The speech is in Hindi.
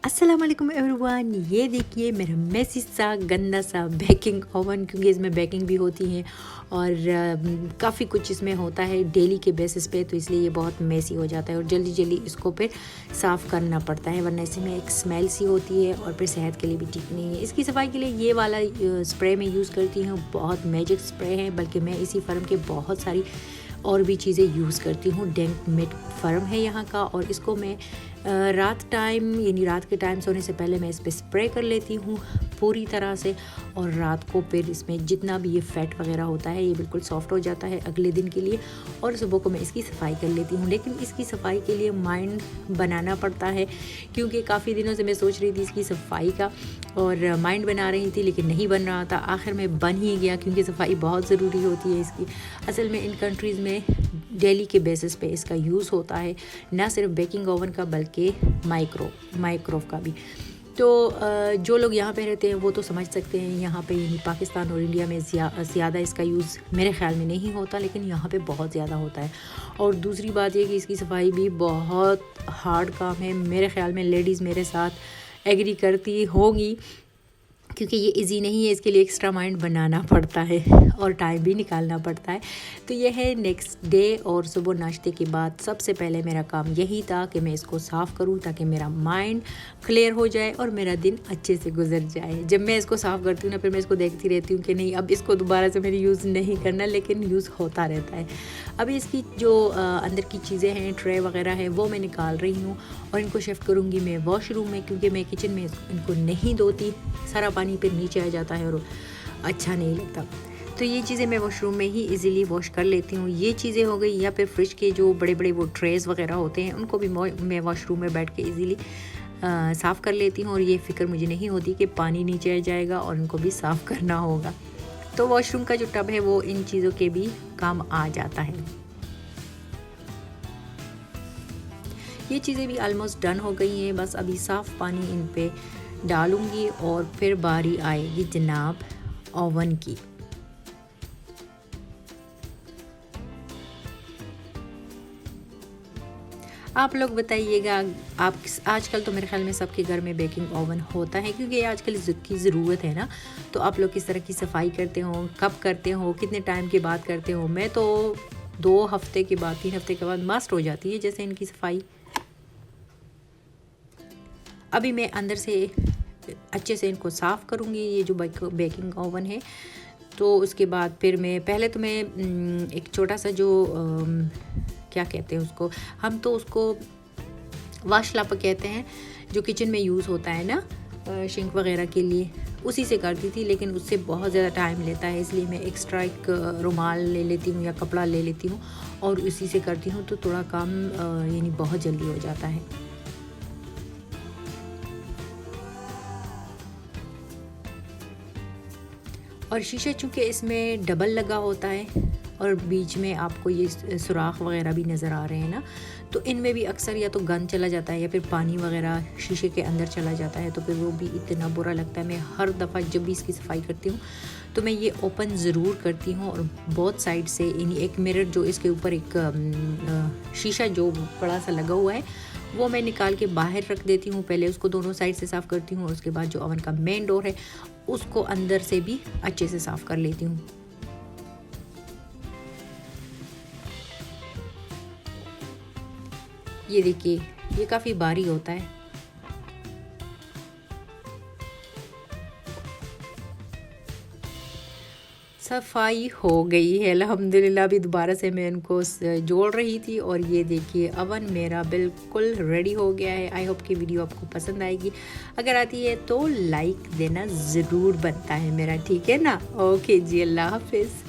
अस्सलाम वालेकुम एवरीवन। ये देखिए मेरा मेसी सा गंदा सा बेकिंग ओवन, क्योंकि इसमें बेकिंग भी होती है और काफ़ी कुछ इसमें होता है डेली के बेसिस पे, तो इसलिए ये बहुत मेसी हो जाता है और जल्दी जल्दी इसको फिर साफ़ करना पड़ता है, वरना इसमें एक स्मेल सी होती है और फिर सेहत के लिए भी ठीक नहीं है। इसकी सफाई के लिए ये वाला स्प्रे मैं यूज़ करती हूँ, बहुत मैजिक स्प्रे है, बल्कि मैं इसी फर्म के बहुत सारी और भी चीज़ें यूज़ करती हूँ। डेंट मेट फर्म है यहाँ का, और इसको मैं रात के टाइम सोने से पहले मैं इस पर स्प्रे कर लेती हूँ पूरी तरह से, और रात को फिर इसमें जितना भी ये फैट वगैरह होता है ये बिल्कुल सॉफ्ट हो जाता है अगले दिन के लिए, और सुबह को मैं इसकी सफाई कर लेती हूँ। लेकिन इसकी सफाई के लिए माइंड बनाना पड़ता है, क्योंकि काफ़ी दिनों से मैं सोच रही थी इसकी सफाई का और माइंड बना रही थी, लेकिन नहीं बन रहा था। आखिर में बन ही गया, क्योंकि सफाई बहुत ज़रूरी होती है इसकी। असल में इन कंट्रीज़ में डेली के बेसिस पे इसका यूज़ होता है, ना सिर्फ बेकिंग ओवन का बल्कि माइक्रोव का भी। तो जो लोग यहाँ पे रहते हैं वो तो समझ सकते हैं, यहाँ पे यानी पाकिस्तान और इंडिया में ज़्यादा इसका यूज़ मेरे ख़्याल में नहीं होता, लेकिन यहाँ पे बहुत ज़्यादा होता है। और दूसरी बात ये कि इसकी सफाई भी बहुत हार्ड काम है। मेरे ख़्याल में लेडीज़ मेरे साथ एग्री करती होंगी, क्योंकि ये इजी नहीं है, इसके लिए एक्स्ट्रा माइंड बनाना पड़ता है और टाइम भी निकालना पड़ता है। तो ये है नेक्स्ट डे, और सुबह नाश्ते के बाद सबसे पहले मेरा काम यही था कि मैं इसको साफ़ करूं, ताकि मेरा माइंड क्लियर हो जाए और मेरा दिन अच्छे से गुजर जाए। जब मैं इसको साफ़ करती हूँ ना, फिर मैं इसको देखती रहती हूँ कि नहीं अब इसको दोबारा से मैंने यूज़ नहीं करना, लेकिन यूज़ होता रहता है। अभी इसकी जो अंदर की चीज़ें हैं, ट्रे वगैरह है, वो मैं निकाल रही हूँ और इनको शिफ्ट करूँगी मैं वॉशरूम में, क्योंकि मैं किचन में इनको नहीं धोती, सारा पानी फिर नीचे आ जाता है और अच्छा नहीं लगता। तो ये चीज़ें मैं वॉशरूम में ही इजीली वॉश कर लेती हूँ। ये चीज़ें हो गई, या फिर फ्रिज के जो बड़े बड़े वो ट्रेज़ वगैरह होते हैं, उनको भी मैं वॉशरूम में बैठ के इजीली साफ़ कर लेती हूँ, और ये फ़िक्र मुझे नहीं होती कि पानी नीचे आ जाएगा और उनको भी साफ़ करना होगा। तो वॉशरूम का जो टब है वो इन चीज़ों के भी काम आ जाता है। ये चीज़ें भी ऑलमोस्ट डन हो गई हैं, बस अभी साफ़ पानी इन पे डालूंगी और फिर बारी आएगी जनाब ओवन की। आप लोग बताइएगा, आप आजकल तो मेरे ख्याल में सबके घर में बेकिंग ओवन होता है, क्योंकि आजकल इसकी ज़रूरत है ना। तो आप लोग किस तरह की सफाई करते हो, कब करते हो, कितने टाइम के बाद करते हो? मैं तो 2 हफ्ते के बाद, 3 हफ्ते के बाद मस्ट हो जाती है जैसे इनकी सफाई। अभी मैं अंदर से अच्छे से इनको साफ़ करूँगी, ये जो बेकिंग ओवन है। तो उसके बाद फिर मैं पहले तो मैं एक छोटा सा जो क्या कहते हैं उसको, हम तो उसको वाश लाप कहते हैं, जो किचन में यूज़ होता है ना शिंक वगैरह के लिए, उसी से करती थी। लेकिन उससे बहुत ज़्यादा टाइम लेता है, इसलिए मैं एक्स्ट्रा एक रुमाल ले लेती हूँ या कपड़ा ले लेती हूँ और उसी से करती हूँ, तो थोड़ा काम यानी बहुत जल्दी हो जाता है। और शीशा चूँकि इसमें डबल लगा होता है और बीच में आपको ये सुराख वगैरह भी नज़र आ रहे हैं ना, तो इनमें भी अक्सर या तो गंद चला जाता है या फिर पानी वगैरह शीशे के अंदर चला जाता है, तो फिर वो भी इतना बुरा लगता है। मैं हर दफ़ा जब भी इसकी सफाई करती हूँ तो मैं ये ओपन ज़रूर करती हूँ, और बहुत साइड से यानी एक मिरर जो इसके ऊपर एक शीशा जो बड़ा सा लगा हुआ है वो मैं निकाल के बाहर रख देती हूँ। पहले उसको दोनों साइड से साफ़ करती हूँ और उसके बाद जो ओवन का मेन डोर है उसको अंदर से भी अच्छे से साफ़ कर लेती हूँ। ये देखिए, ये काफ़ी भारी होता है। सफाई हो गई है अल्हम्दुलिल्लाह। अभी दोबारा से मैं इनको जोड़ रही थी, और ये देखिए ओवन मेरा बिल्कुल रेडी हो गया है। आई होप कि वीडियो आपको पसंद आएगी, अगर आती है तो लाइक देना ज़रूर बनता है मेरा, ठीक है ना। ओके जी, अल्लाह हाफिज़।